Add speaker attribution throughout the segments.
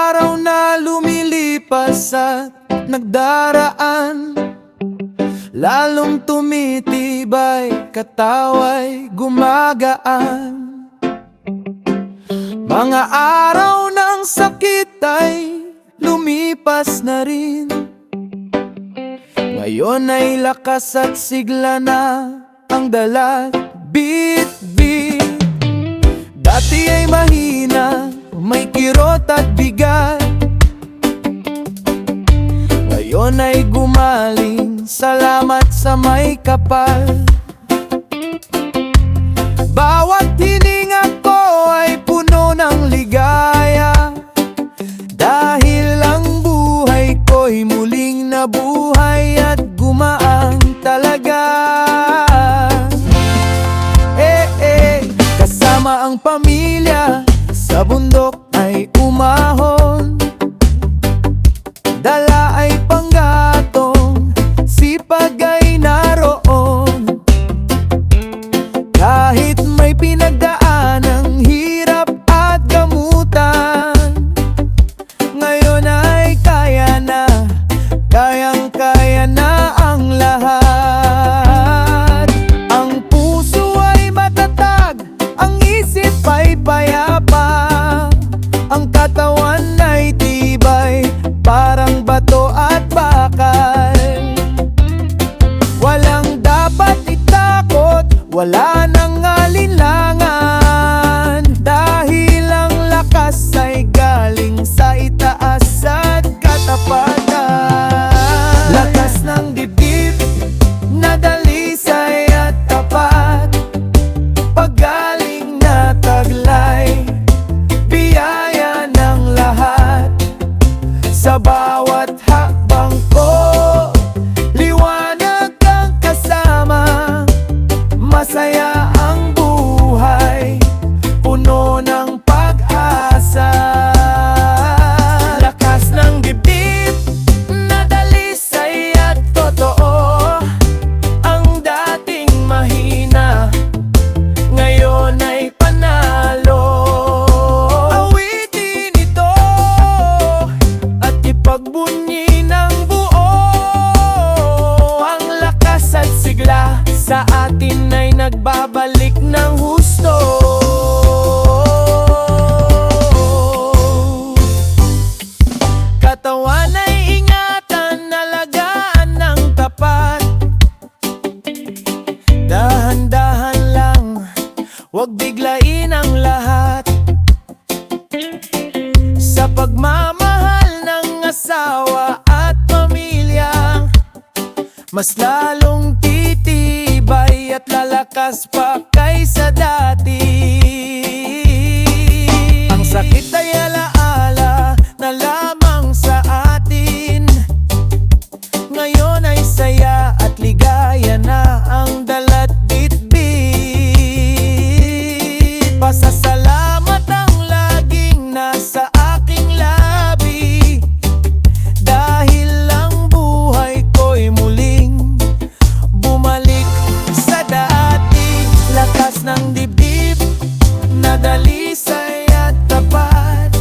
Speaker 1: araw na lumilipas at nagdaraan, lalong tumitibay, katawa'y gumagaan. Mga araw ng sakit ay lumipas na rin, ngayon ay lakas at sigla na ang dalat. Bit-bit, dati ay mahina, may kirot at bigat, ngayon ay gumaling, salamat sa may kapal. Bawat hininga ko ay puno ng ligaya, dahil ang buhay ko'y muling nabuhay at gumaan talaga. Kasama ang pamilya sa bundok ay umahon, dala ay panggatong, sipag ay naroon. Kahit may pinagdaanang hirap at gamutan, ngayon ay kaya na, kayang-kaya na ang lahat. Ang puso ay matatag, ang isip ay payapa, ang katawan ay tibay, parang bato at bakal. Walang dapat itakot, wala nang alinlangan, dahil ang lakas ay galing sa itaas at katapatan. Lakas ng dibdib na dalisay at tapat, paggaling na taglay, biyaya ng lahat. Sa bawat hakbang ko, liwanag ang kasama, masaya ang buhay, puno ng pag-asa. Lakas ng dibdib na dalisay at totoo, ang dating mahina ngayon ay panalo. Awitin ito at ipagbunyi ng buo, ang lakas at sigla sa atin ay nagbabalik ng husto. Katawan ay ingatan, alagaan ng tapat, dahan-dahan lang, huwag biglain ang lahat. Sa pagmamahal ng asawa at pamilya, mas lalong titibay at lalakas pa kaysa dati. Ang sakit ay alaala na lamang sa atin, ngayon ay saya at ligaya na ang dalat bit-bit. Pasasalamat ang laging nasa aking labi, dahil ang buhay ko'y muling bumalik sa dati. Lakas ng dibdib na dalisay at tapat,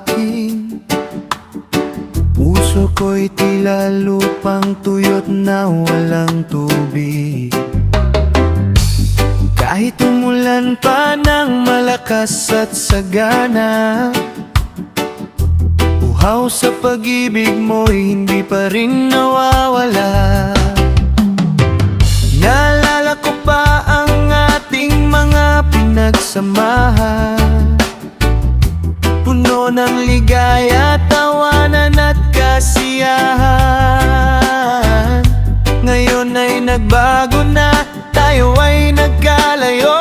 Speaker 1: akin. Puso ko'y tila lupang tuyot na walang tubig. Kahit umulan pa ng malakas at sagana, uhaw sa pag-ibig mo'y hindi pa rin nawawala. Naalala ko pa ang ating mga pinagsamahan, puno ng ligaya, tawanan at kasiyahan. Ngayon ay nagbago na, tayo ay nagkalayo.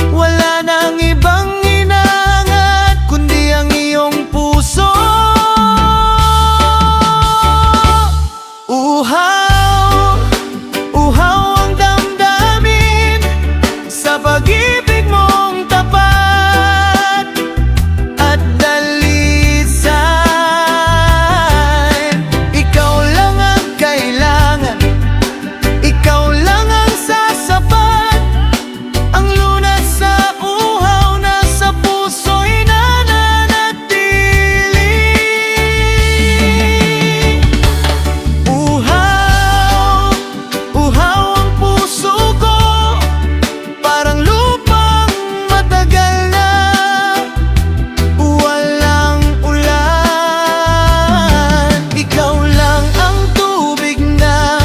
Speaker 1: Wala nang ibang hinahangat kundi ang iyong puso. Uhaw, uhaw ang damdamin sa pag-ibig mong tapat at dalisay. Ikaw lang ang kailangan, ikaw lang ang sasapat. Ang lunas sa uhaw na sa puso'y nananatili. Uhaw, uhaw ang puso ko, parang lupang matagal na walang ulan. Ikaw lang ang tubig na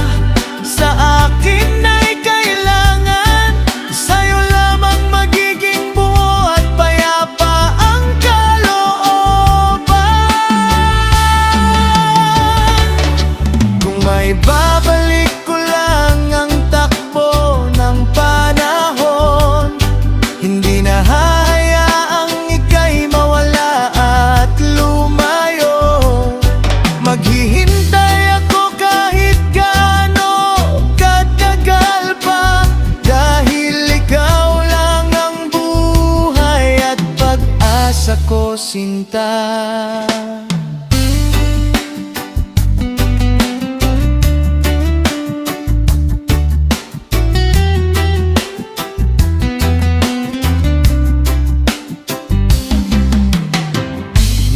Speaker 1: sa akin ay kailangan. Sa'yo lamang magiging buo at payapa ang kalooban. Kung may babalik ko lang ang takbo ng panahon, hindi na hahayaang ika'y mawala at lumayo. Maghihintay ako kahit gaano katagal pa, dahil ikaw lang ang buhay at pag-asa ko, sinta.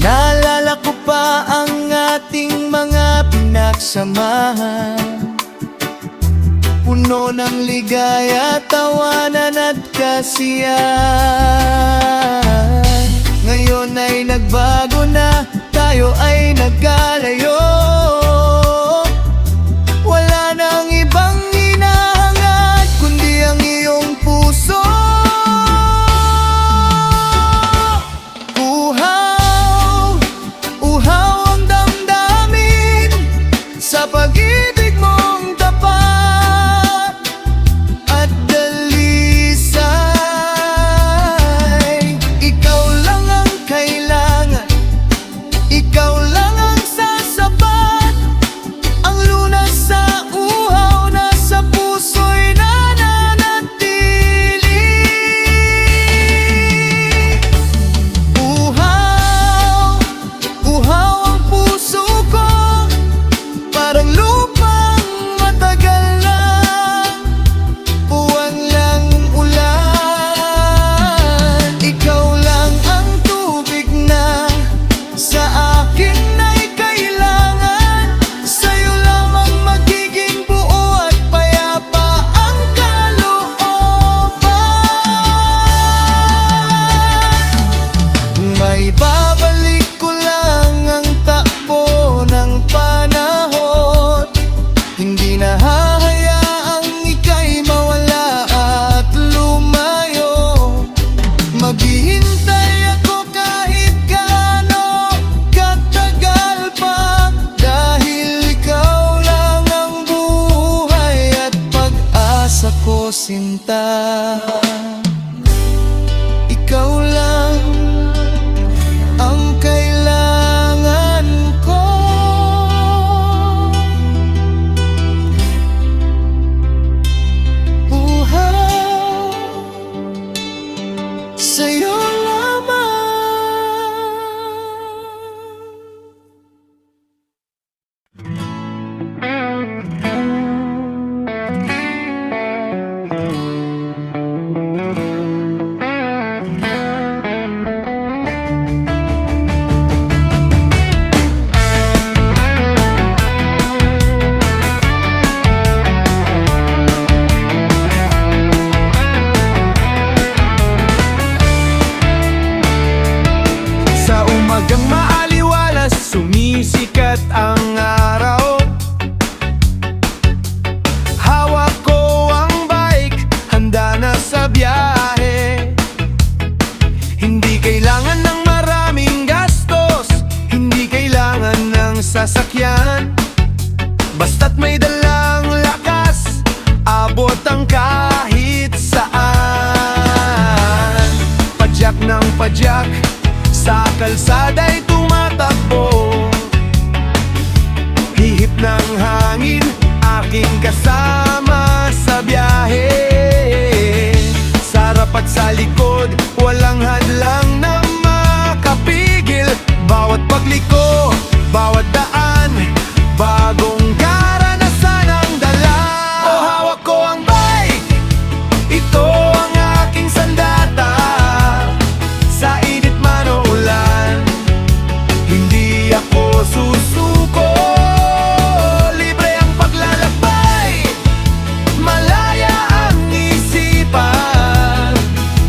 Speaker 1: Naalala ko pa ang ating mga pinagsamahan, puno ng ligaya, tawanan at kasiyahan. Ngayon ay nagbago na, tayo ay nagkalayo. Wala nang ibang hinahangat kundi ang iyong puso. Uhaw, uhaw ang damdamin sa pag-ibig mong tapat at dalisay. Ikaw lang ang kailangan, ikaw lang ang sasapat. Ang lunas sa uhaw na sa puso'y nananatili. Uhaw, uhaw ang puso ko, parang lupang matagal na walang ulan. Ikaw lang ang tubig na sa akin ay kailangan. Sa'yo lamang magiging buo at payapa ang kalooban. May babalik ko lang ang takbo ng panahon, hindi na hahayaang ika'y mawala at lumayo. Maghihintay ako kahit gaano katagal pa, dahil ikaw lang ang buhay at pag-asa ko, sinta. Ikaw lang, Sa umagang maaliwalas, sumisikat ang araw. Hawak ko ang bike, handa na sa biyahe. Hindi kailangan ng maraming gastos, hindi kailangan ng sasakyan. Basta't may dalang lakas, abot ang kahit saan. Padyak ng padyak, sa kalsada'y tumatakbo. Hihip ng hangin, aking kasama sa biyahe. Sa harap at sa likod, walang hadlang na makapigil. Bawat pagliko, bawat daan, bagong karanasan ang dala. O hawak ko ang bike, ito ang aking sandata. Sa init man o ulan, hindi ako susuko. Libre ang paglalakbay, malaya ang isipan.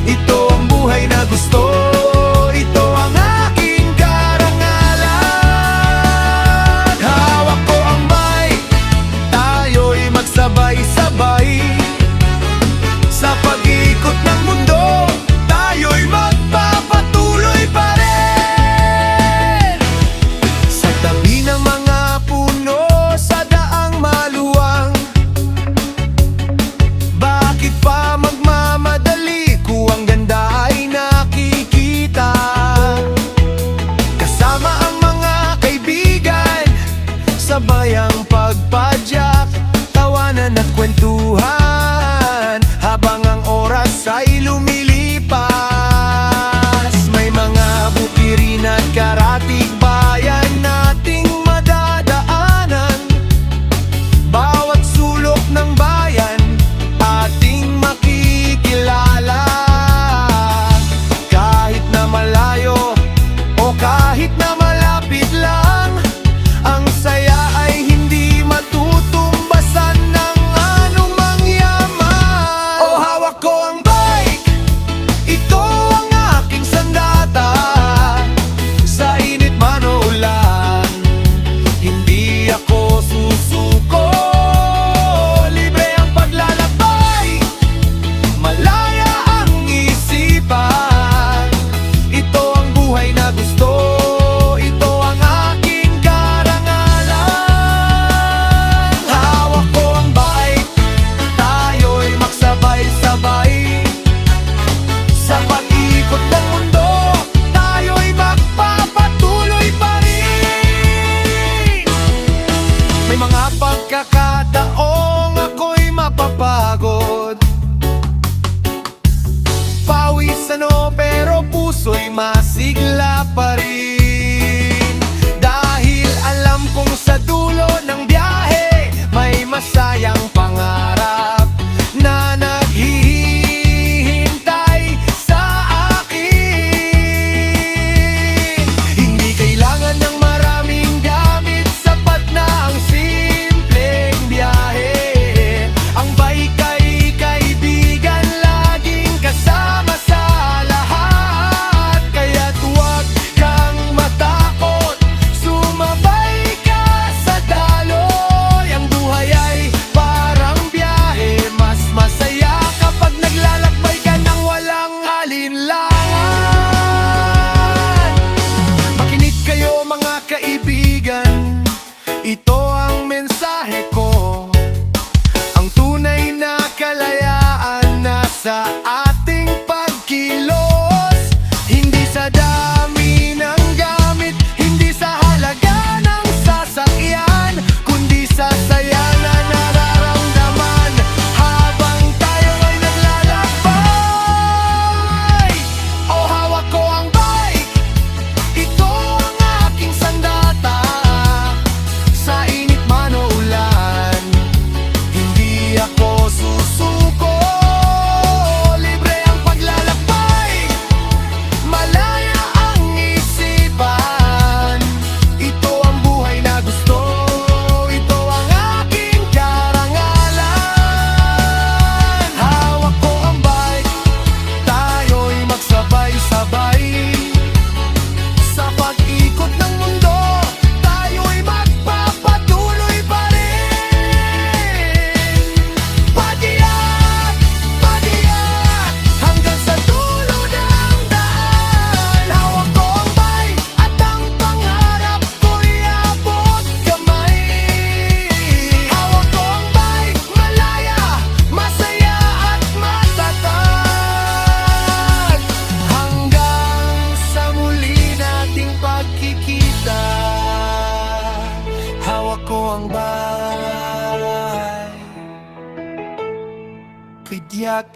Speaker 1: Ito ang buhay na gusto. tiyak.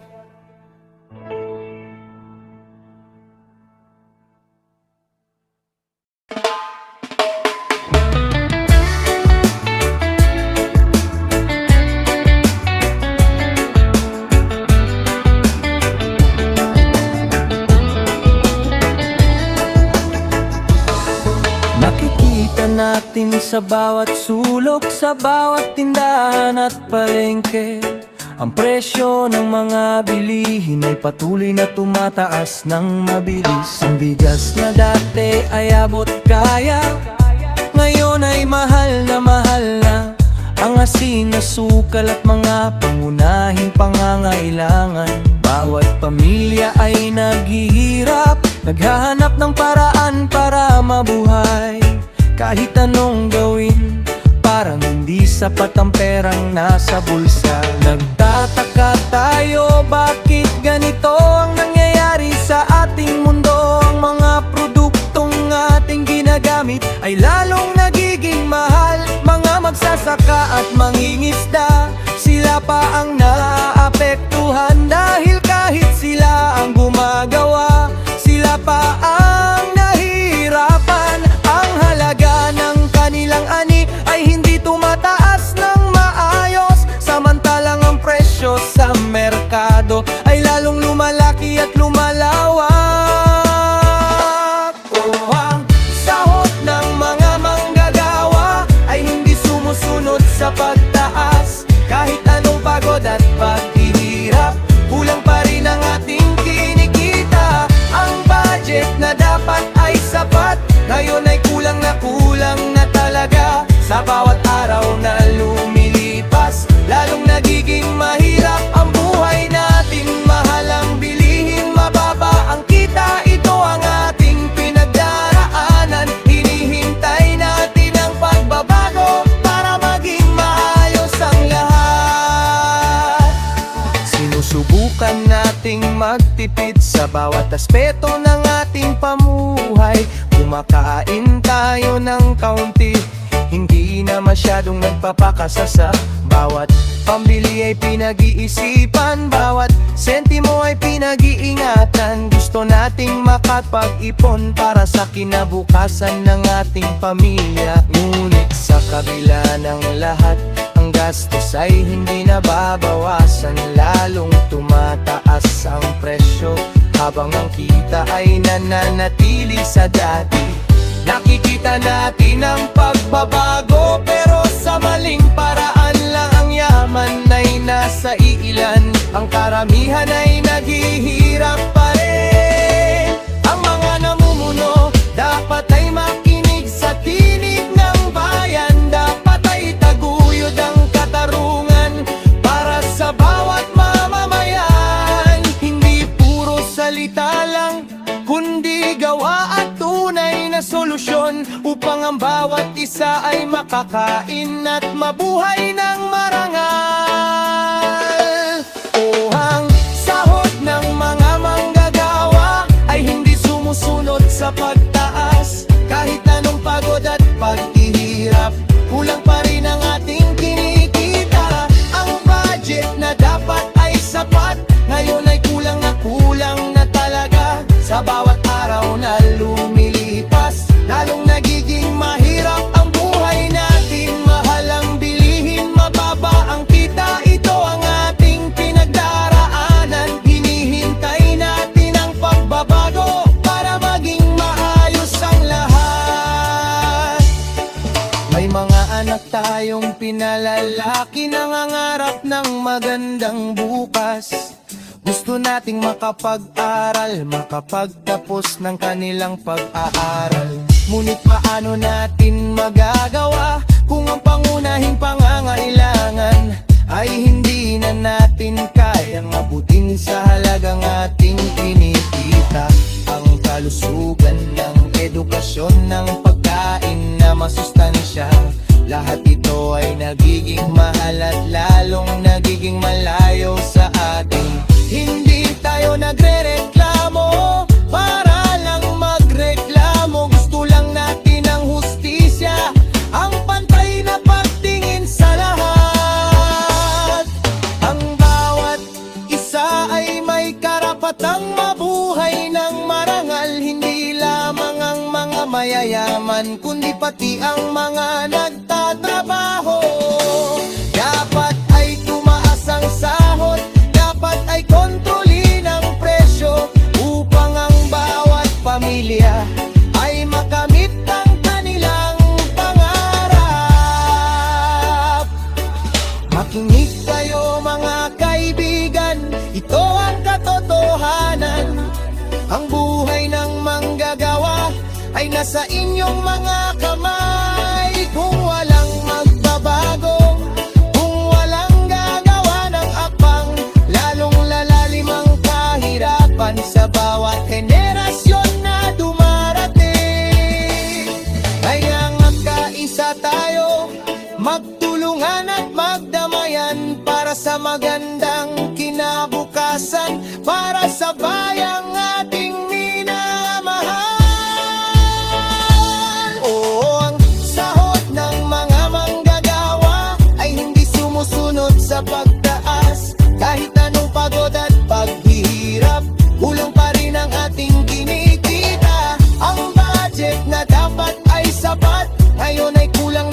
Speaker 1: Nakikita natin sa bawat sulok, sa bawat tindahan at palengke, ang presyo ng mga bilihin ay patuloy na tumataas ng mabilis. Ang bigas na dati ay abot kaya, ngayon ay mahal na. Ang asin, asukal at mga pangunahing pangangailangan. Bawat pamilya ay naghihirap, naghahanap ng paraan para mabuhay. Kahit anong gawin, parang hindi sapat ang perang nasa bulsa. Nagtataka tayo, bakit ganito ang nangyayari sa ating mundo? Ang mga produktong ating ginagamit ay lalong nagiging mahal. Mga magsasaka at mangingisda, sila pa ang naaapektuhan. Dahil kahit sila ang gumagawa, sila pa ang nahihirapan. Ang halaga ng kanilang ani ay hindi tumataas ng maayos, samantalang ang presyo sa merkado ay lalong lumalaki at lumalawak. Oh, ang sahod ng mga manggagawa ay hindi sumusunod sa pagtaas. Kahit anong pagod at paghihirap, kulang pa rin ang ating kinikita. Ang budget na dapat ay sapat, ngayon ay kulang na talaga. Sa bawat araw na lumilipas, lalong nagiging mahirap ang buhay natin. Mahal ang bilihin, mababa ang kita, ito ang ating pinagdaraanan. Hinihintay natin ang pagbabago para maging maayos ang lahat. Sinusubukan nating magtipid sa bawat aspeto ng ating pamuhay. Kumakain tayo ng kaunti, hindi na masyadong nagpapakasa. Sa bawat pambili ay pinag-iisipan, bawat sentimo ay pinag-iingatan. Gusto nating makapag-ipon para sa kinabukasan ng ating pamilya. Ngunit sa kabila ng lahat, ang gastos ay hindi nababawasan. Lalong tumataas ang presyo, habang ang kita ay nananatili sa dati. Nakikita natin ang pagbabago, pero sa maling paraan lang. Ang yaman ay nasa iilan, ang karamihan ay naghihirap pa rin. Ang mga namumuno dapat ay makinig sa tinig ng bayan. Dapat ay taguyod ang katarungan para sa bawat mamamayan. Hindi puro salita lang, kundi gawa at tunay na solusyon, upang ang bawat isa ay makakain at mabuhay ng marangal. O ang sahod ng mga manggagawa ay hindi sumusunod sa pagtaas. Kahit anong pagod at paghihirap, kulang pa rin ang ating kinikita. Ang budget na dapat ay sapat, ngayon ay kulang na talaga. Sa bawat araw na lumilipas, lalong nagiging mahirap ang buhay natin. Mahal ang bilihin, mababa ang kita, ito ang ating pinagdaraanan. Hinihintay natin ang pagbabago para maging maayos ang lahat. May mga anak tayong pinalalaki, nangangarap ng magandang bukas. Gusto nating makapag-aral, makapagtapos ng kanilang pag-aaral. Ngunit paano natin magagawa kung ang pangunahing pangangailangan ay hindi na natin kayang abutin sa halagang ating kinikita? Ang kalusugan ng edukasyon, ng pagkain na masustansya, lahat ito ay nagiging mahal at lalong nagiging malayo sa atin. Hindi tayo nagrereklamo para lang magreklamo. Gusto lang natin ang hustisya, ang pantay na pagtingin sa lahat. Ang bawat isa mayayaman, kundi pati ang mga nagtatrabaho. Dapat ay tumaas ang sahod, dapat ay kontrolin ang presyo, upang ang bawat pamilya ay makamit ang kanilang pangarap. Makinig kayo mga kaibigan, ito ang katotohanan. Ang buhay ng manggagawa ay nasa inyong mga kamay. Kung walang magbabago, kung walang gagawa ng akbang, lalong lalalim ang kahirapan sa bawat henerasyon na dumarating. Kaya nga't kaisa tayo, magtulungan at magdamayan para sa magandang kinabukasan, para sa bayang ating minamahal. Oo, ang sahod ng mga manggagawa ay hindi sumusunod sa pagtaas. Kahit anong pagod at paghihirap, kulang pa rin ang ating kinikita. Ang budget na dapat ay sapat, ngayon ay kulang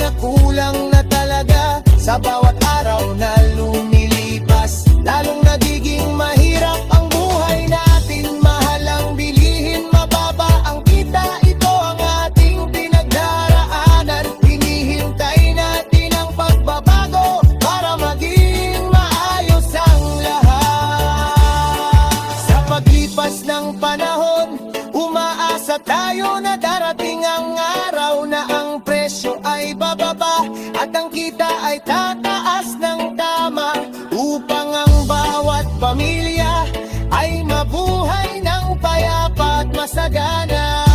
Speaker 1: na talaga. Sa bawat araw na lumilipas, lalong nagiging mahirap ang buhay natin. Mahal ang bilihin, mababa ang kita, ito ang ating pinagdaraanan. Hinihintay natin ang pagbabago para maging maayos ang lahat. Sa paglipas ng panahon, umaasa tayo na darating ang araw na ang presyo ay bababa at ang kita ay tataas ng tama, upang ang bawat pamilya ay mabuhay ng payapa at masagana.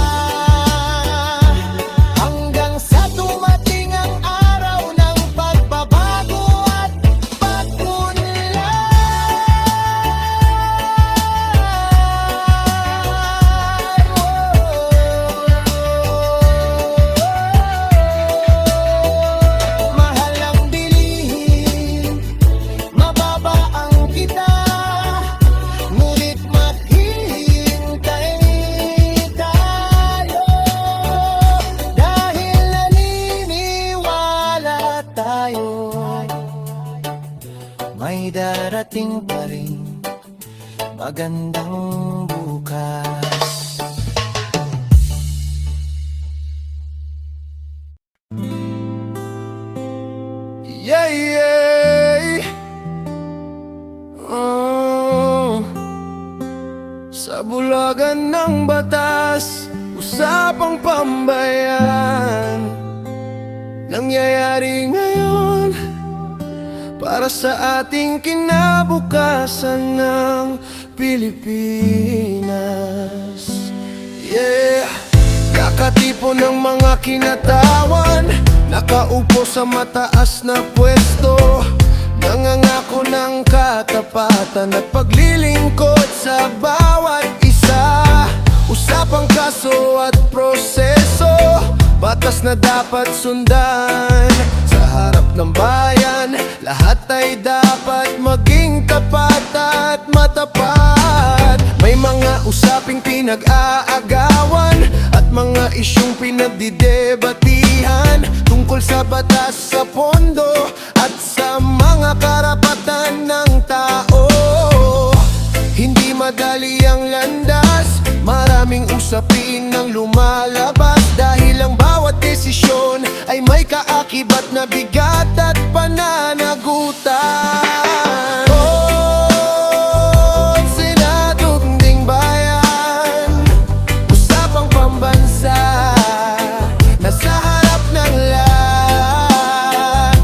Speaker 1: Hanggang sa dumating ang araw ng pagbabago at pag-unlad. Mahal ang bilihin, mababa ang kita, ngunit maghihintay tayo. Dahil naniniwala tayo, may darating pa rin magandang bukas. Yeah, yeah. Sa bulagan ng batas, usapang pambayan, nangyayari ngayon para sa ating kinabukasan ng Pilipinas. Yeah. Nakatipon ng mga kinatawan, nakaupo sa mataas na pwesto, nangangako ng katapatan at paglilingkod sa bawat isa. Usapang kaso at proseso, batas na dapat sundan. Sa harap ng bayan, lahat ay dapat maging tapat at matapat. May mga usaping pinag-aagawan at mga isyong pinagdidebatihan, tungkol sa batas, sa pondo at sa mga karapatan ng tao. Hindi madali ang landas, maraming usapin ang lumalabas, dahil ang bawat desisyon ay may kaakibat na bigat at pananagutan. Oh, Senado, ding bayan, usapang pambansa, nasa harap ng lahat.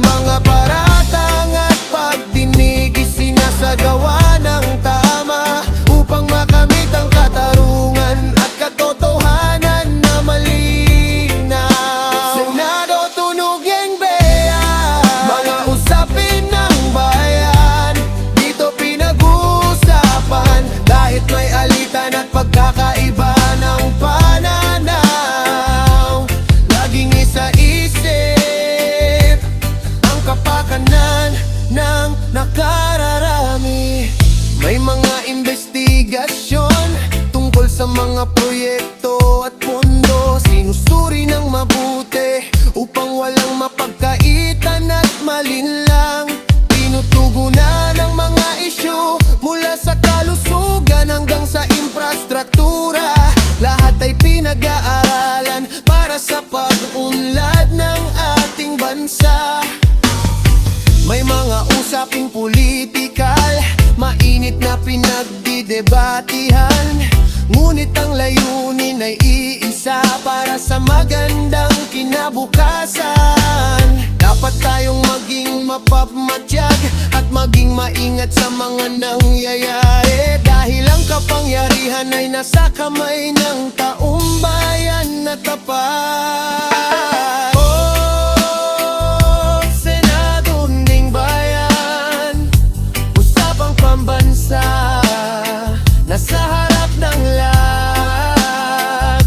Speaker 1: Mga paratang at pagdinig isinasagawa ng tama, upang makamit ang katarungan at katotohanan na malinaw. Senado, tunugin beya, mga bansa. May mga usaping politikal, mainit na pinagdidebatihan, ngunit ang layunin ay iisa, para sa magandang kinabukasan. Dapat tayong maging mapagmatyag at maging maingat sa mga nangyayari, dahil ang kapangyarihan ay nasa kamay ng taong bayan na tapat. Senado ng bayan, usapang pambansa, nasa harap ng lahat.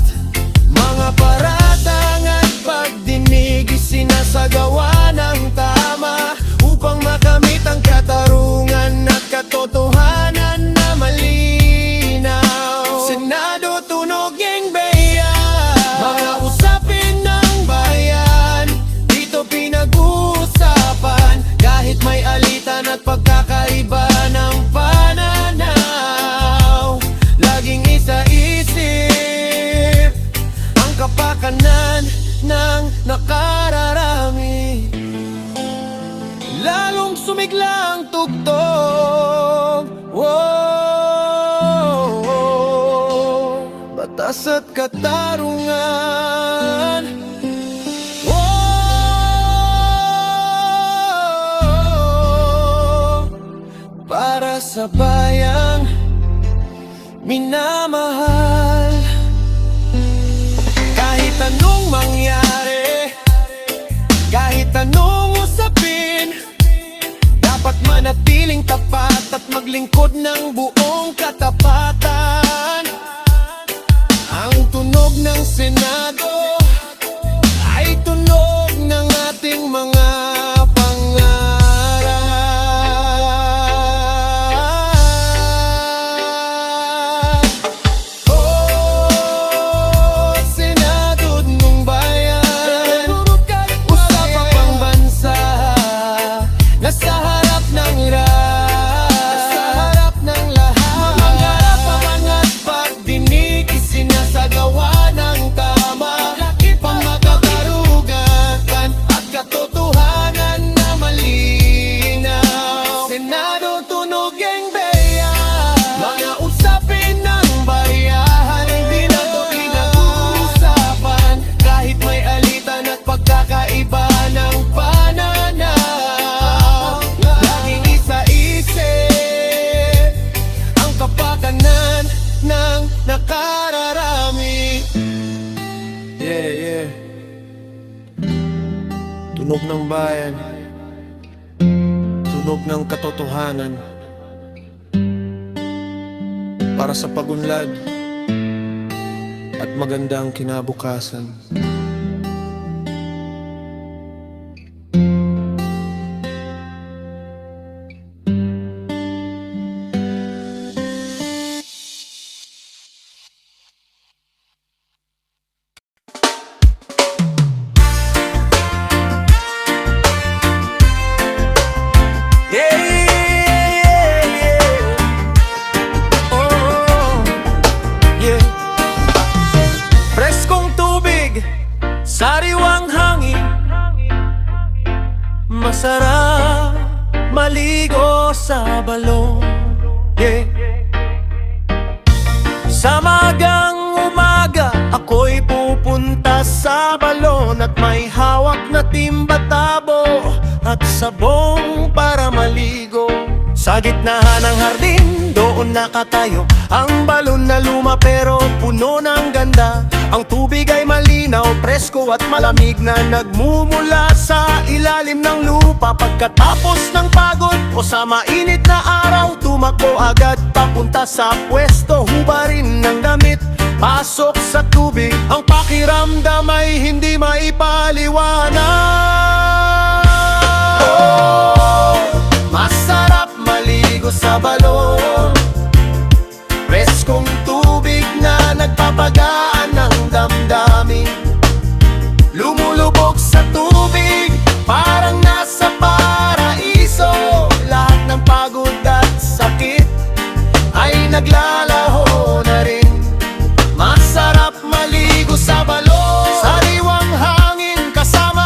Speaker 1: Mga paratang at pagdinig isinasagawa ng tama, upang makamit ang katarungan at katotohanan na malinaw. Senado tunog ng bayan, mga usapin ng bayan, dito pinag-uusapan, kahit may alitan at pagkakaiba ng pananaw. Laging isa-isip ang kapakanan ng nakararami, lalong sumigla ang tugtog. Whoa, batas at katarungan. Whoa, para sa bayang minamahal. Kahit anong mangyari, kahit anong usapin, dapat manatiling tapat at maglingkod ng buong katapatan. Ang tunog ng Senado ay tunog ng ating mga pangarap. Oh, Senado ng bayan, usapang pambansa, nasa harap ng lahat. Mga pamangat pagdinig isinasagawa ng tama, pangkakarugan at katotohanan na malinaw. Senado tunog ng bayan, mga usapin ng bayan, hindi na to pinag-uusapan, kahit may alitan at pagkakaiba ng pananaw. Laging isa-isip ang kapakanan ng nakararami. Yeah. Tunog ng bayan, tunog ng katotohanan, para sa pagunlad at magandang kinabukasan. Preskong tubig, sariwang hangin, masarap maligo sa balon. Sa magang umaga, ako'y pupunta sa balon, at may hawak na timba-tabo at sabong para maligo. Sa gitnahan ng hardin, doon nakatayo ang balon na luma pero puno ng ganda. Ang tubig ay malinaw, presko at malamig na nagmumula sa ilalim ng lupa. Pagkatapos ng pagod o sa mainit na araw, tumakbo agad papunta sa pwesto, hubarin ng damit, pasok sa tubig. Ang pakiramdam ay hindi maipaliwanag. Masarap maligo sa balon, preskong tubig na nagpapagaan ng damdamin. Lumulubog sa tubig, parang nasa paraiso. Lahat ng pagod at sakit ay naglalaho na rin. Masarap maligo sa balon, sariwang hangin kasama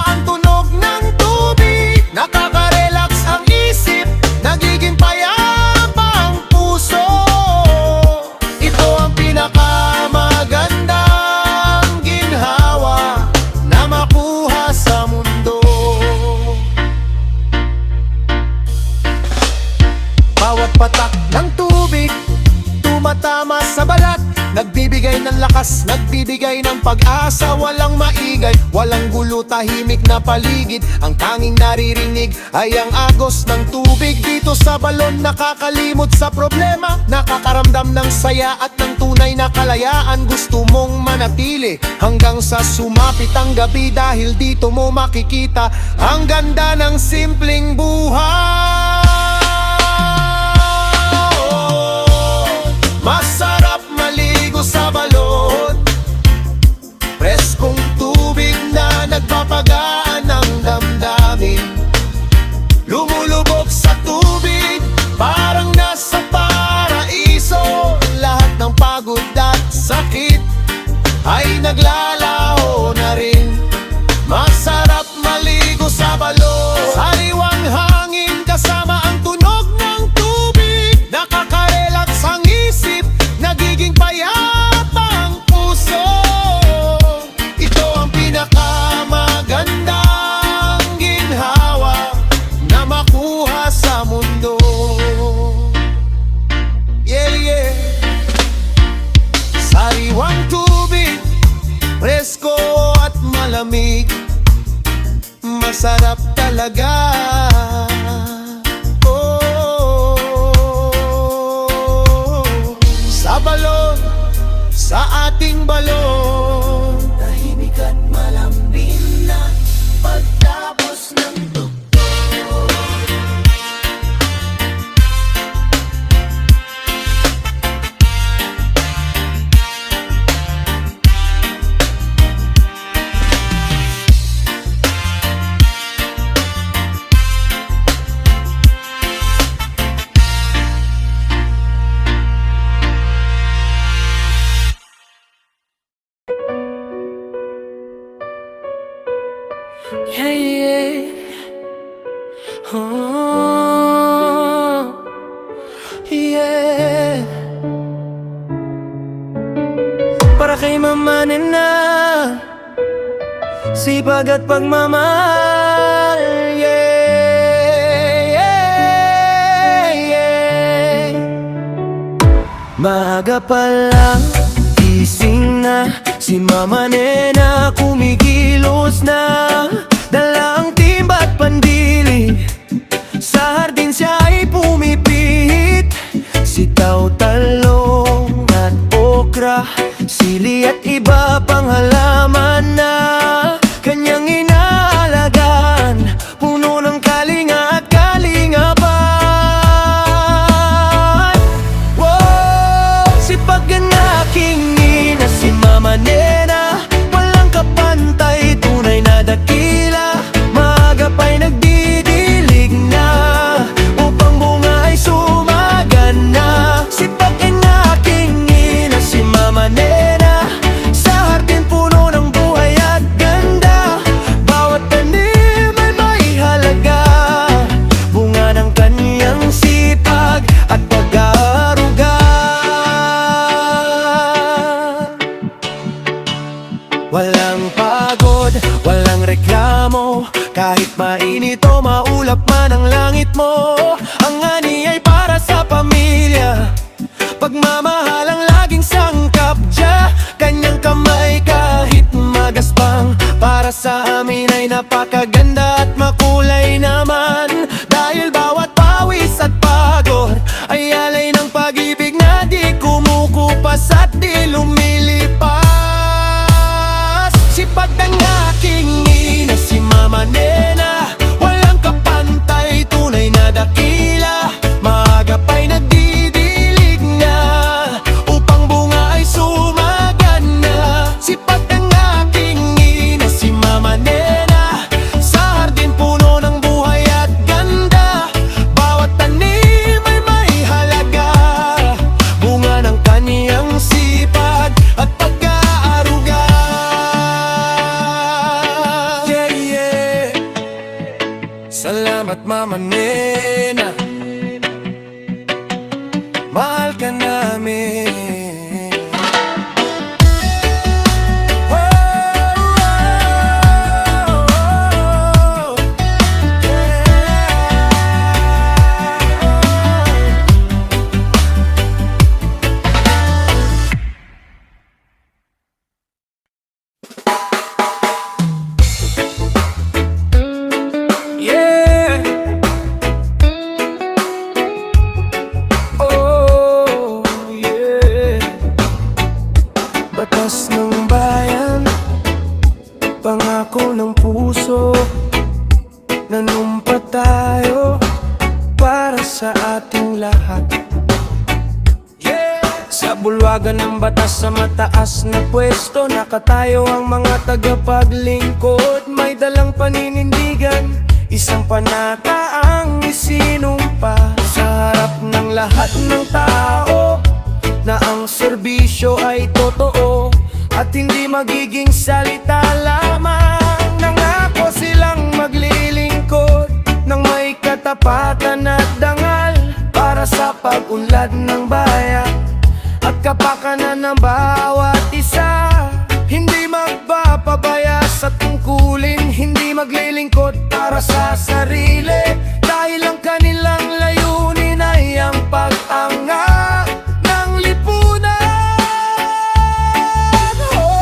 Speaker 1: walang pag-asa, walang maingay, walang gulo, tahimik na paligid. Ang tanging naririnig ay ang agos ng tubig. Dito sa balon nakakalimot sa problema, nakakaramdam ng saya at ng tunay na kalayaan. Gusto mong manatili hanggang sa sumapit ang gabi, dahil dito mo makikita ang ganda ng simpleng buhay. Masarap maligo sa balon, preskong tubig na nagpapagaan ng damdamin. Lumulubog sa tubig, parang nasa paraiso. Lahat ng pagod at sakit ay naglalaho na rin. Masarap maligo sa balon, sariwang hangin kasama ang tunog ng tubig. Nakaka-relax ang isip, nagiging payapa ang puso. Ito ang pinakamagandang ginhawa na makuha sa mundo. Yeah, yeah. Sariwang tubig, presko at malamig, masarap talaga. Sa balon, sa ating balon, tahimik at malambing na pagtapos ng tugtog.
Speaker 2: Yeah, yeah. Oh, yeah. Para kay Mama Nena, sipag at pagmamahal. Yeah, yeah, yeah. Maaga pa lang, gising na si Mama Nena, kumikilos na, dala ang timba at pandili. Sa hardin siya ay pumipihit, sitaw, talong at okra, sili at iba pang halaman na kanyang inaalagaan. Puno ng kalinga at kalingapan. Wow! Sipag ang aking ina, si Mama Nena, walang kapantay, tunay na dakila. Maaga pa'y nagdidilig na upang bunga ay sumagana. Sipag ang aking ina, si Mama Nena, sa hardin puno ng buhay at ganda. Bawat tanim ay may halaga, bunga ng kanyang sipag at pag-aaruga. Walang pagod, walang reklamo, kahit mainit o maulap man ang langit mo. Ang ani ay para sa pamilya, pagmamahal ang laging sangkap dya. Kanyang kamay kahit magaspang, para sa amin ay napakaganda at makulay naman. Dahil bawat pawis at pagod ay alay ng pag-ibig na di kumukupas at di lumilipas. Sipag ng aking ina, si Mama Nena, walang kapantay, tunay na dakila. Maaga pa'y nagdidilig na upang bunga ay sumagana. Sipag ng aking ina, si Mama Nena, sa hardin puno ng buhay at ganda. Bawat tanim ay may halaga, bunga ng kaniyang sipag at pag-aaruga. Yeah, yeah. Salamat Mama Nena, mahal ka namin. pangako ng puso, nanumpa tayo para sa ating lahat. Sa bulwagan ng batas, sa mataas na pwesto, nakatayo ang mga tagapaglingkod. May dalang paninindigan, isang panata ang isinumpa sa harap ng lahat ng tao, na ang serbisyo ay totoo at hindi magiging salita lamang. Nangako silang maglilingkod ng may katapatan at dangal para sa pag-unlad ng bayan at kapakanan ng bawat isa. Hindi magpapabaya sa tungkulin, hindi maglilingkod para sa sarili, dahil ang kanilang layunin ay ang pag-angat ng lipunan.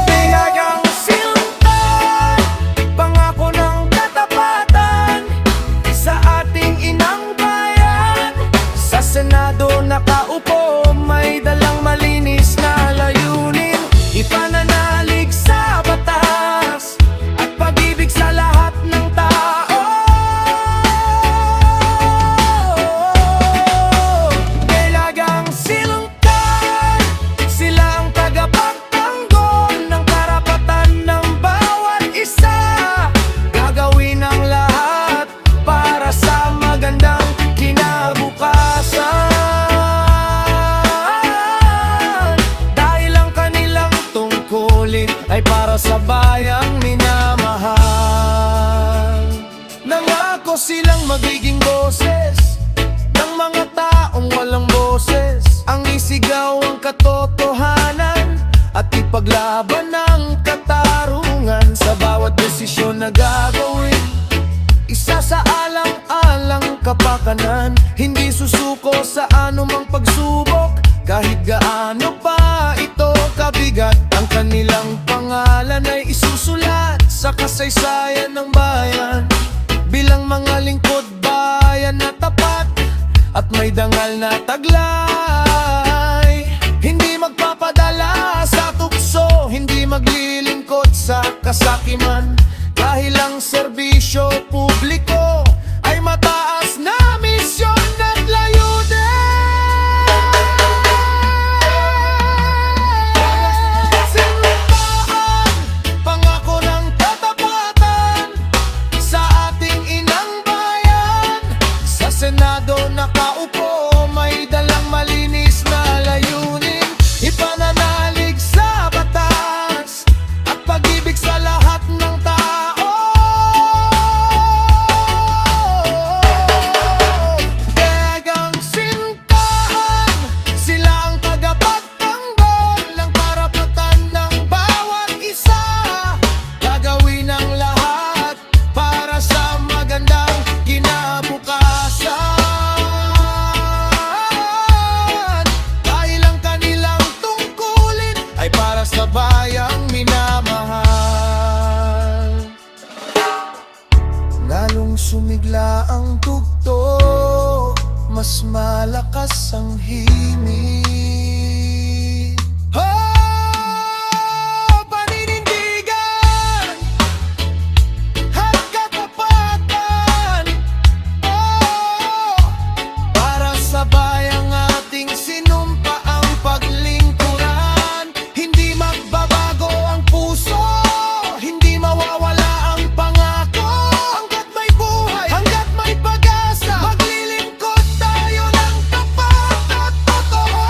Speaker 2: Binagang sinta, pangako ng katapatan sa ating inang bayan. Sa Senado nakaupo, may dalang malinis na layunin, ipananalig sa batas at pag-ibig sa lahat ng tao. Kailagang silungkan, sila ang tagapagtanggol ng karapatan ng bawat isa. Gagawin ang lahat para sa magandang kinabukasan, dahil ang kanilang tungkulin ay para sa bayang minamahal. Nangako silang magiging boses ng mga taong walang boses, ang isigaw ang katotohanan at ipaglaban ang katarungan. Sa bawat desisyon na gagawin, isa sa alang-alang kapakanan, hindi susuko sa anumang pagsubok, kahit gaano pa ito kabigat. Ang kanilang pangalan ay isusulat sa kasaysayan ng bayan bilang mga lingkod bayan na tapat at may dangal na taglay. Hindi magpapadala sa tukso, hindi maglilingkod sa kasakiman, dahil ang serbisyo publiko ay mataas na misyon at layunin. Sinumpaan, pangako ng katapatan sa ating inang bayan. Sa Senado nakaupo, may dalang malinis na layunin, ipananalig sa batas at pag-ibig sa lahat ng tao. Dagang sintahan, sila ang tagapagtanggol ng karapatan ng bawat isa. Gagawin ang lahat para sa magandang kinabukasan, dahil ang kanilang tungkulin ay para sa bayang minamahal. Lalong sumigla ang tugto, mas malakas ang himig. Paninindigan at katapatan, para sa bayang ating sinumpa ang paglingkuran. Hindi magbabago ang puso, hindi mawawala ang pangako. Hanggat may buhay, hanggat may pag-asa, maglilingkod tayo ng tapat at totoo.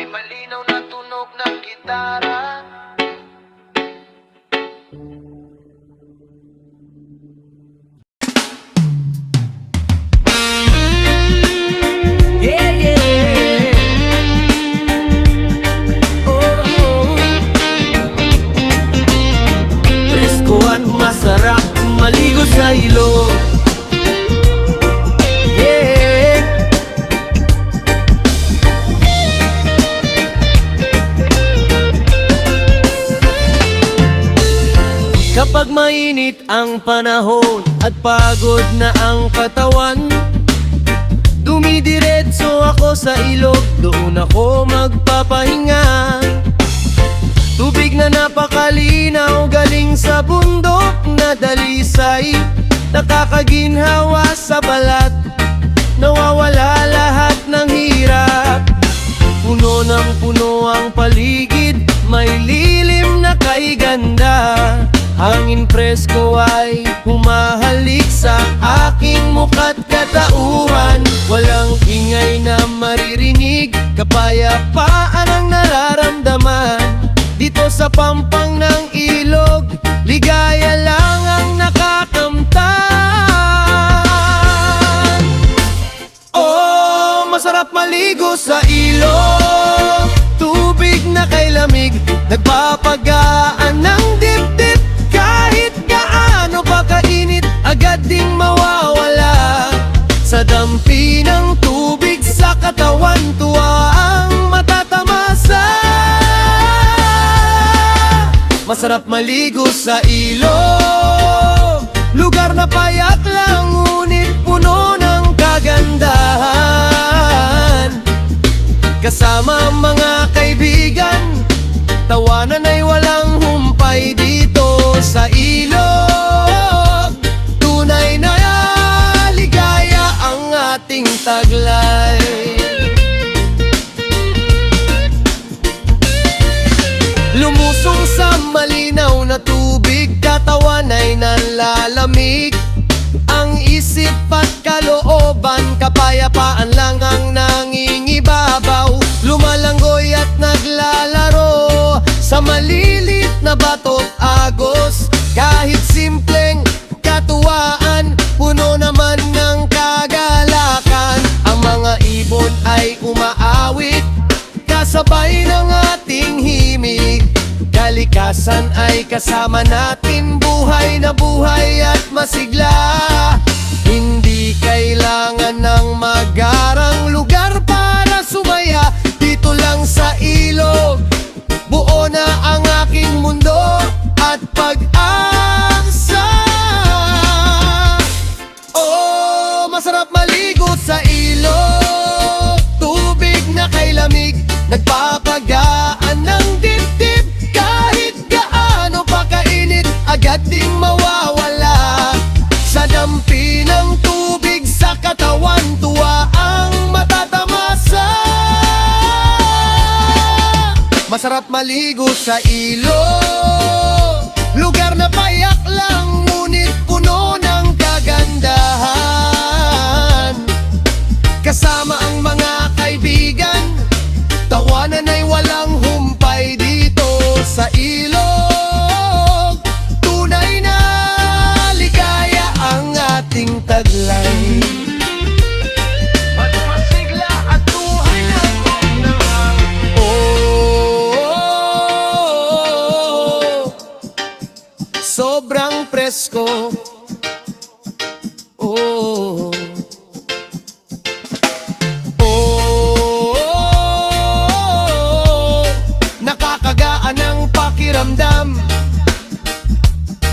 Speaker 1: malinaw na tunog ng gitara. Yeah, yeah. Oh. Presko at masarap maligo sa ilog. Yeah. Kapag mainit ang panahon at pagod na ang katawan, dumidiretso ako sa ilog, doon ako magpapahinga. Tubig na napakalinaw galing sa bundok na dalisay, nakakaginhawa sa balat, nawawala lahat ng hirap. Puno ng puno ang paligid, may lilim na kaiganda. Hangin presko ay humahalik sa aking muka't katauhan. Walang ingay na maririnig, kapayapaan ang nararamdaman. Dito sa pampang ng ilog, ligaya lang ang nakakamtan. Oh, masarap maligo sa ilog, tubig na kay lamig, nagpapagaan ng dibdib. Kahit gaano pa kainit, agad ding mawawala. Sa dampi ng tubig sa katawan, tuwa ang matatamasa. Masarap maligo sa ilog, lugar na payak lang ngunit puno ng kagandahan. Kasama ang mga kaibigan, tawanan ay walang humpay dito sa ilog. Tunay na ligaya ang ating taglay. Lumusong sa malinaw na tubig, katawan ay nalalamig. Ang isip at kalooban, kapayapaan lang ang nangingibabaw. Lumalanggoy at naglalaro sa malilit na bato't agos. Kahit simpleng katuwaan, puno naman ng kagalakan. Ang mga ibon ay umaawit, kasabay ng ating himig. Kalikasan ay kasama natin, buhay na buhay at masigla. Hindi kailangan ng magarang lugar para sumaya. Dito lang sa ilog, buo na ang aking mundo at pag-asa. Oh, masarap maligo sa ilog, tubig na kay lamig, nagpapagaan ng dibdib. Kahit gaano pa kainit, agad ding mawawala. Sa dampi ng tubig sa katawan, tuwa ang matatamasa. Masarap maligo sa ilog, lugar na payak lang ngunit puno ng kagandahan. Kasama ang mga kaibigan, tawanan ay walang humpay dito sa ilog. Tunay na ligaya ang ating taglay. At masigla at buhay ng magdamag. Oh, sobrang presko. Oh, nakakagaan ang pakiramdam.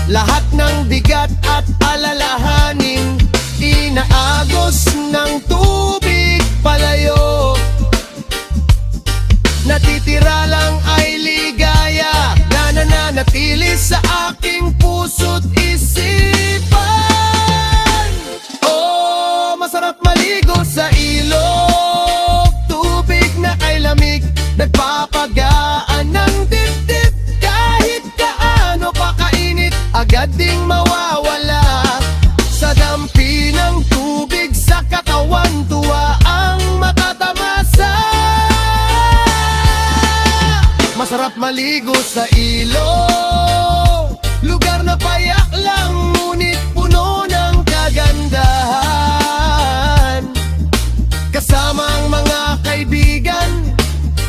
Speaker 1: Lahat ng bigat at alalahanin, inaagos ng tubig palayo. Natitira lang ay ligaya na nananatili sa aking puso't isip.
Speaker 2: maligo sa ilog. Lugar na payak lang, ngunit puno ng kagandahan. Kasama ang mga kaibigan,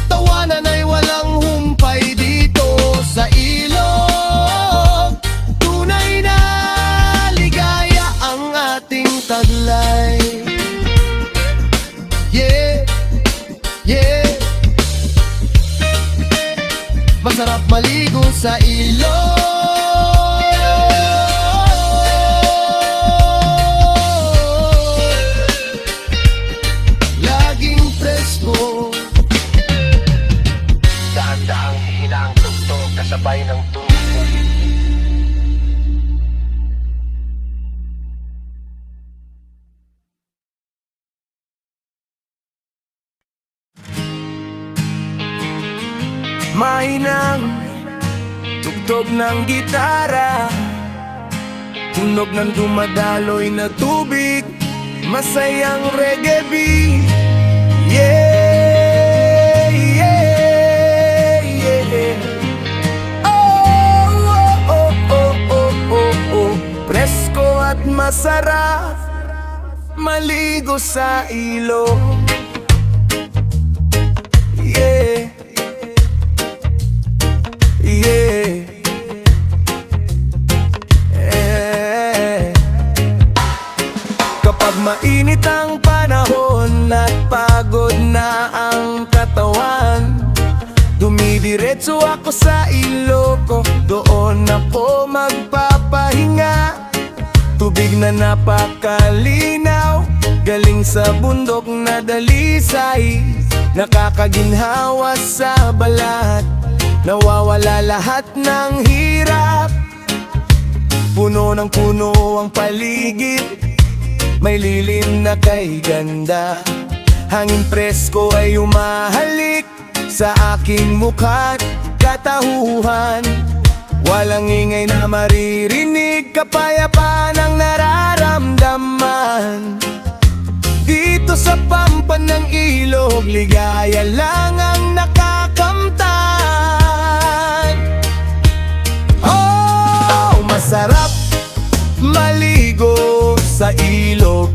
Speaker 2: tawanan ay walang humpay dito sa ilog. Tunay na ligaya ang ating taglay. Yeah, yeah. Masarap maligo sa ilog. Laging presko.
Speaker 3: Dahan-dahang hihina ang tugtog kasabay ng tugtog.
Speaker 2: Mahinang tugtog ng gitara, tunog ng dumadaloy na tubig, masayang reggae beat. Yeah, yeah, yeah. Oh, oh, oh, oh, oh, oh, oh. Presko at masarap maligo sa ilog. Yeah, yeah, yeah. Kapag mainit ang panahon at pagod na ang katawan, dumidiretso ako sa ilog ko, doon ako magpapahinga. Tubig na napakalinaw, galing sa bundok na dalisay, nakakaginhawa sa balat, nawawala lahat ng hirap. Puno ng puno ang paligid, may lilim na kay ganda. Hangin presko ay umahalik sa aking mukha't katahuhan. Walang ingay na maririnig, kapayapaan ang nararamdaman. Dito sa pampan ng ilog, ligaya lang ang nakakamtan. Oh, masarap maligo sa ilog.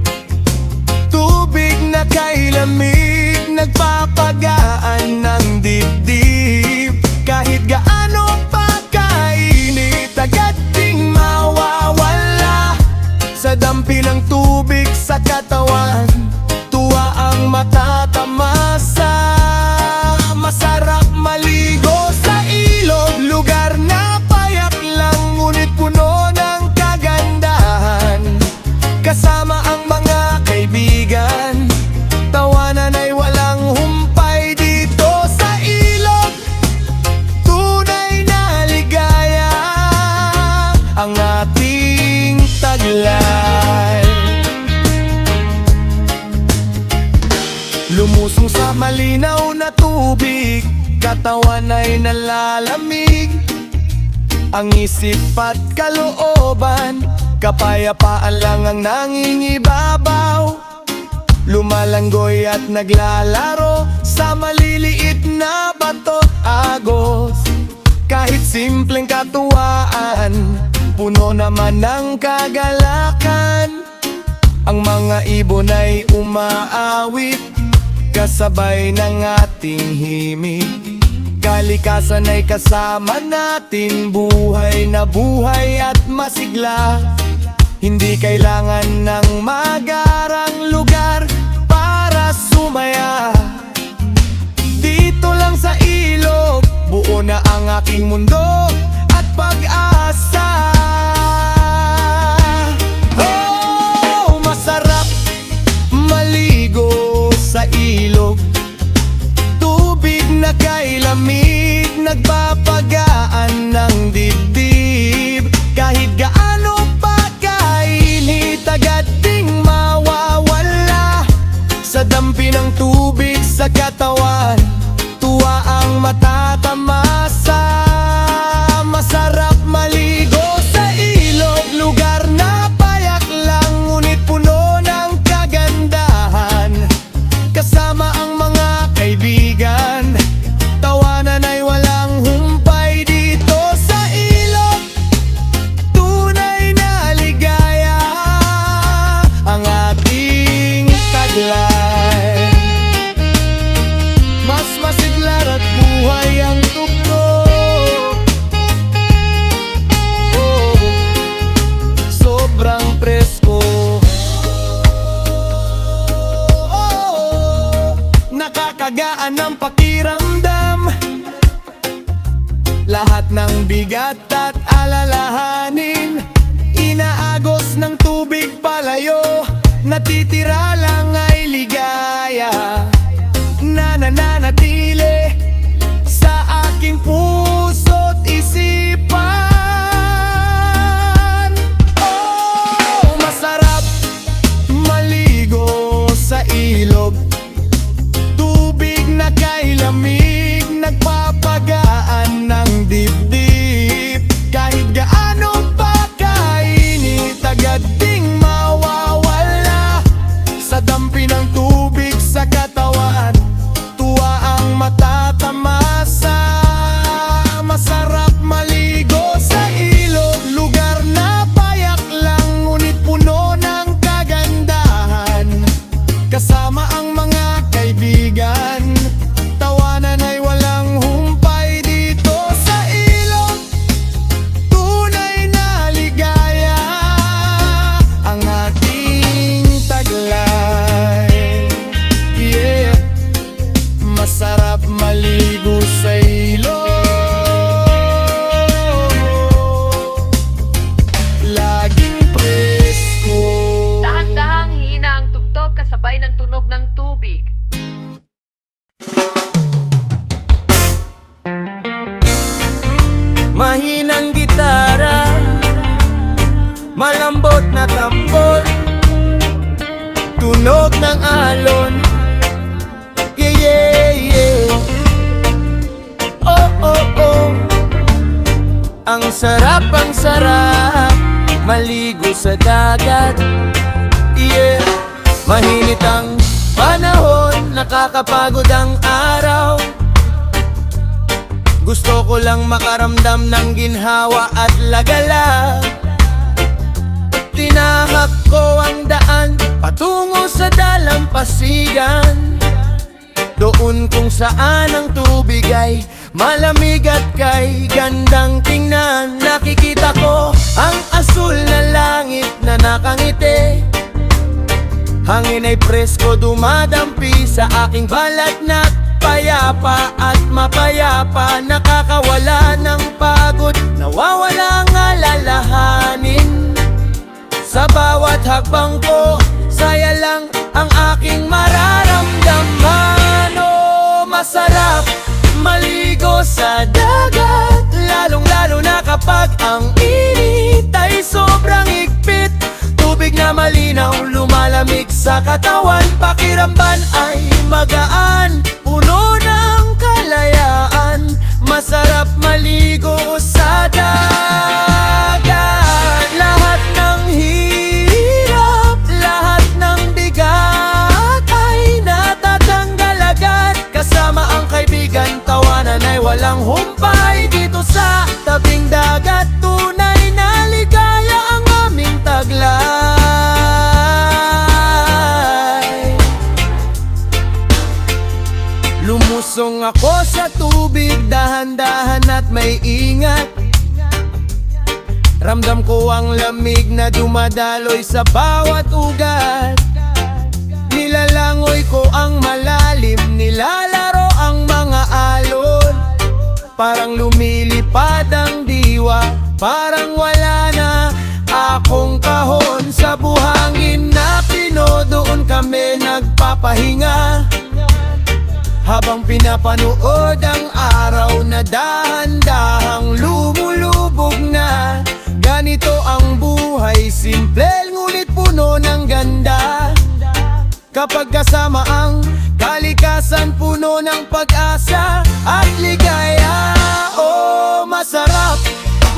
Speaker 2: Tubig na kay lamig, nagpapagaan ng dibdib. Kahit gaano pa kainit, agad ding mawawala sa dampi ng tubig sa katawan. Tuwa ang matatamasa. Masarap maligo sa ilog, lugar na payak lang, ngunit puno ng kagandahan. Kasama ang mga kaibigan, tawanan ay walang humpay dito sa ilog. Tunay na ligaya ang ating taglay. Lumusong sa malinaw na tubig, katawan ay nalalamig. Ang isip at kalooban, kapayapaan lang ang nangingibabaw. Lumalanggoy at naglalaro sa maliliit na bato't agos. Kahit simpleng katuwaan, puno naman ng kagalakan. Ang mga ibon ay umaawit, kasabay ng ating himig. Kalikasan ay kasama natin, buhay na buhay at masigla. Hindi kailangan ng magarang lugar para sumaya. Dito lang sa ilog, buo na ang aking mundo at pag-asa. Oh, masarap maligo sa ilog. Tubig na kay lamig, nagpapagaan ng dibdib. Kahit gaano pa kainit, agad ding mawawala sa dampi ng tubig sa katawan. Tuwa ang matatamasa. Masarap maligo sa ilog, lugar na payak lang, ngunit puno ng kagandahan. Kasama ang mga kaibigan, tawanan ay walang humpay. kagaan ng pakiramdam. Lahat ng bigat at alalahanin inaagos ng tubig palayo. Natitira lang ay ligaya na nananatili sa aking puso't isipan. Oh, masarap maligo sa ilog, tubig na kay lamig, nagpapagaan ng dibdib. Kahit gaano pa kainit, agad ding mawawala sa dampi ng tubig sa katawan. Tuwa ang matatamasa. Masarap maligo sa ilog, lugar na payak lang ngunit puno ng kagandahan. Kasama ang mga kaibigan, tawanan ay walang humpay dito sa ilog. Tunay na ligaya ang ating taglay. Yeah, masarap maligo sa ilog. Laging presko.
Speaker 4: Dahan-dahang hina ang tugtog kasabay ng tunog ng tubig.
Speaker 2: Mahinang gitara, malambot na tambol, tunog ng alon. Yeah, yeah, yeah. Oh, oh, oh. Ang sarap maligo sa dagat. Yeah. Mahinit ang panahon, nakakapagod ang araw. Gusto ko lang makaramdam ng ginhawa at lagala. Tinahak ko ang daan patungo sa dalampasigan, doon kung saan ang tubig ay malamig at kay gandang tingnan. Nakikita ko ang asul na langit na nakangiti. Hangin ay presko dumadampi sa aking balat na payapa at mapayapa. Nakakawala ng pagod, nawawala ang alalahanin. Sa bawat hakbang ko, saya lang ang aking mararamdaman. Oh, masarap maligo sa dagat, lalong-lalo na kapag ang init ay sobrang higpit. Tubig na malinaw, lumalamig sa katawan, pakiramdam ay magaan, puno ng kalayaan. Masarap maligo sa dagat. Lahat ng hirap, lahat ng bigat ay natatanggal agad. Kasama ang kaibigan, tawanan ay walang humpay. Dito sa tabing dagat, tunay na ligaya ang aming taglay. Lumusong ako sa tubig, dahan-dahan at may ingat. Ramdam ko ang lamig na dumadaloy sa bawat ugat. Nilalangoy ko ang malalim, nilalaro ang mga alon. Parang lumilipad ang diwa, parang wala na akong kahon. Sa buhangin na pino, doon kami nagpapahinga, habang pinapanood ang araw na dahan-dahang lumulubog na. Ganito ang buhay, simple ngunit puno ng ganda. Kapag kasama ang kalikasan, puno ng pag-asa at ligaya. Oh, masarap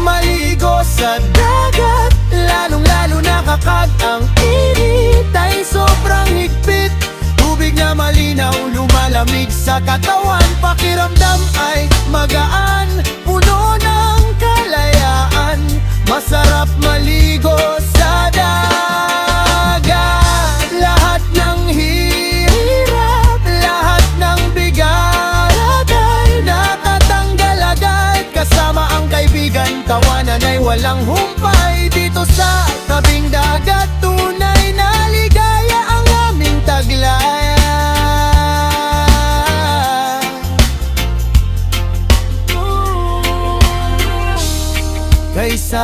Speaker 2: maligo sa dagat, lalong-lalo na kapag ang init ay sobrang higpit. Tubig na malinaw, lumalamig sa katawan, pakiramdam ay magaan, puno ng kalayaan. Masarap maligo sa dagat. Lahat ng hirap, lahat ng bigat ay natatanggal agad. Kasama ang kaibigan, tawanan ay walang humpay. Dito sa tabing dagat, tunay na ligaya ang aming taglay.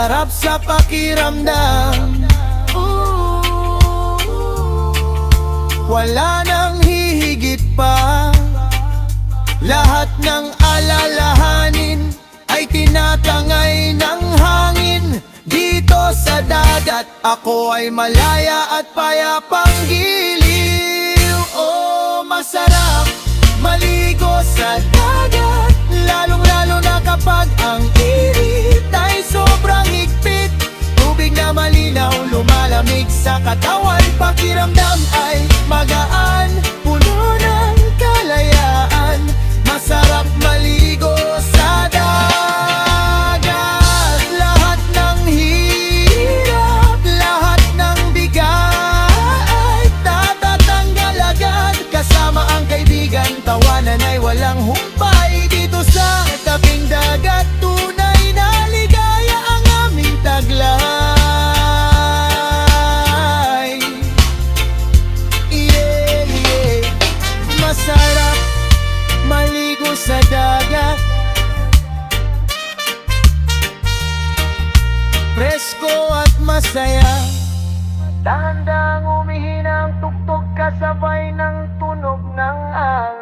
Speaker 2: Masarap sa pakiramdam. Wala nang hihigit pa. Lahat ng alalahanin ay tinatangay ng hangin. Dito sa dagat ako ay malaya at payapang giliw. Oh, masarap maligo sa dagat, lalong-lalo na kapag ang init ay sobrang higpit. Tubig na malinaw, lumalamig sa katawan. Pakiramdam ay magaan, puno ng kalayaan. Masarap maligo sa dagat. Lahat ng hirap, lahat ng bigat ay tatatanggal agad. Kasama ang kaibigan, tawanan ay walang humpay. Dito sa tabing dagat, tunay na ligaya ang aming taglay. Yeah, yeah. Masarap maligo sa dagat. Presko at masaya. Dahan-dahang umihina ang tugtog kasabay ng tunog ng hangin.